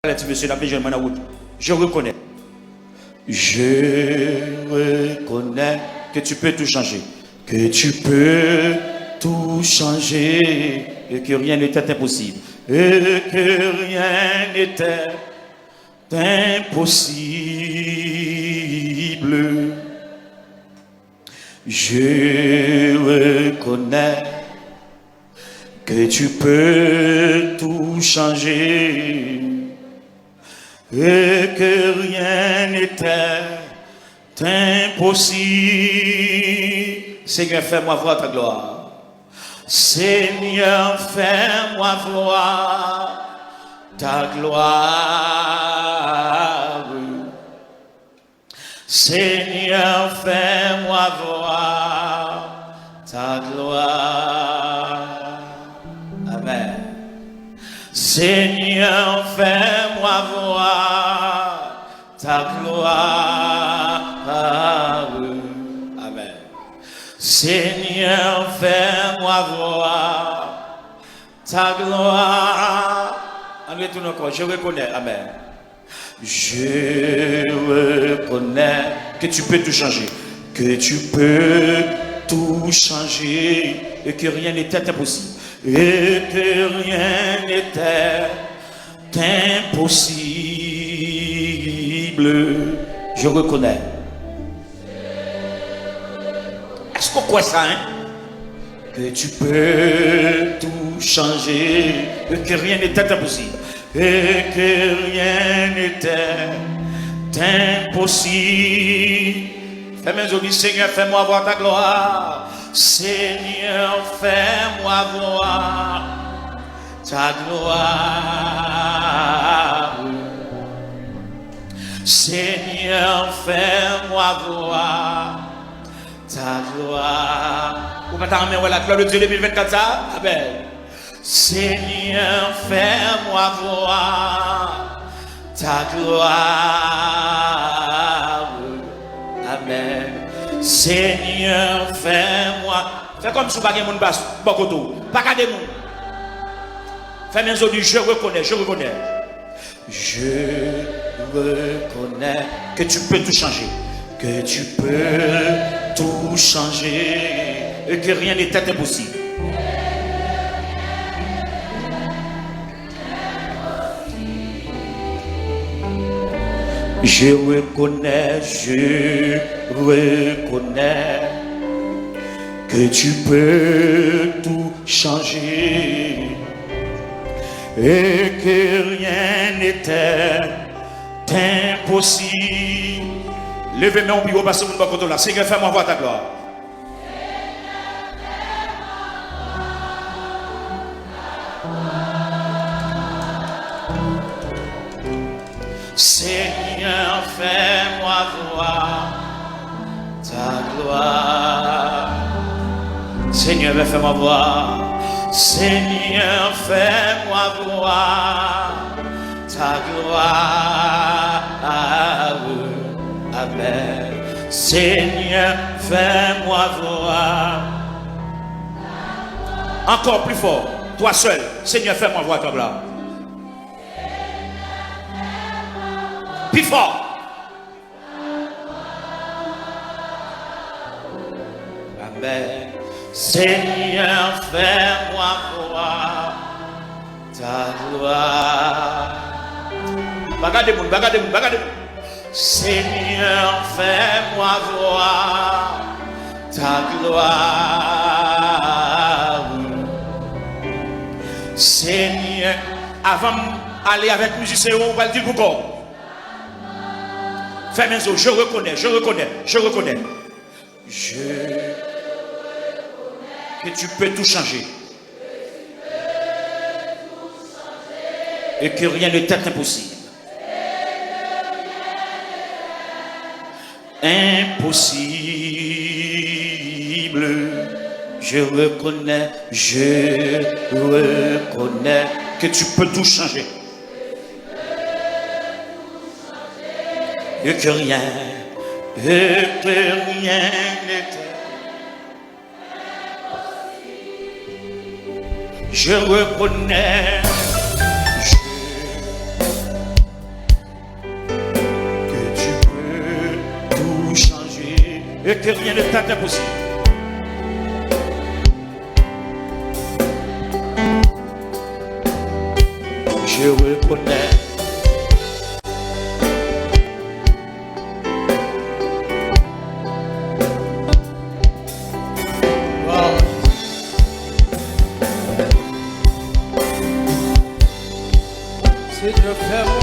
Je reconnais. Je reconnais que tu peux tout changer. Que tu peux tout changer. Et que rien n'était impossible. Et que rien n'était impossible. Je reconnais que tu peux tout changer. Et que rien n'était impossible. Seigneur, fais-moi voir ta gloire. Seigneur, fais-moi voir ta gloire. Seigneur, fais-moi voir ta gloire. Amen. Seigneur, fais-moi voir ta gloire. Amen. Seigneur, fais-moi voir ta gloire. Je reconnais. Amen. Je reconnais que tu peux tout changer. Que tu peux tout changer. Et que rien n'était impossible. Et que rien n'était impossible. Je reconnais. Est-ce qu'on croit ça, hein? Que tu peux tout changer. Et que rien n'était impossible. Et que rien n'était impossible. Fais mes amis, Seigneur, fais-moi voir ta gloire. Seigneur, fais-moi voir ta gloire. Seigneur, fais-moi voir ta gloire. Vous m'entendez, la gloire de Dieu 2024, ça? Amen. Seigneur, fais-moi voir ta gloire. Amen. Seigneur, fais-moi. Fais comme si vous n'avez pas de monde. Pas de monde. Fais mes audits, je reconnais, je reconnais. Je reconnais que tu peux tout changer. Que tu peux tout changer. Et que rien n'était impossible. Je reconnais que tu peux tout changer et que rien n'était impossible. Levez-moi au bureau, passez mon bakoto là. Seigneur, fais-moi voir ta gloire. Seigneur, fais-moi voir ta gloire. Seigneur, fais-moi voir. Seigneur, fais-moi voir ta gloire. Amen. Seigneur, fais-moi voir. Encore plus fort. Toi seul. Seigneur, fais-moi voir ta gloire. Plus fort. Amen. Seigneur, fais-moi voir ta gloire. Bagadez-moi. Seigneur, fais-moi voir ta gloire. Seigneur, avant d'aller avec musicien, on va le dire pourquoi. Fais mes os, je reconnais. Que tu peux tout changer. Et que rien n'était impossible. Impossible. Je reconnais que tu peux tout changer. Et que rien n'était. Je reconnais et que rien ne t'est impossible. Je reconnais. Seigneur, fais-moi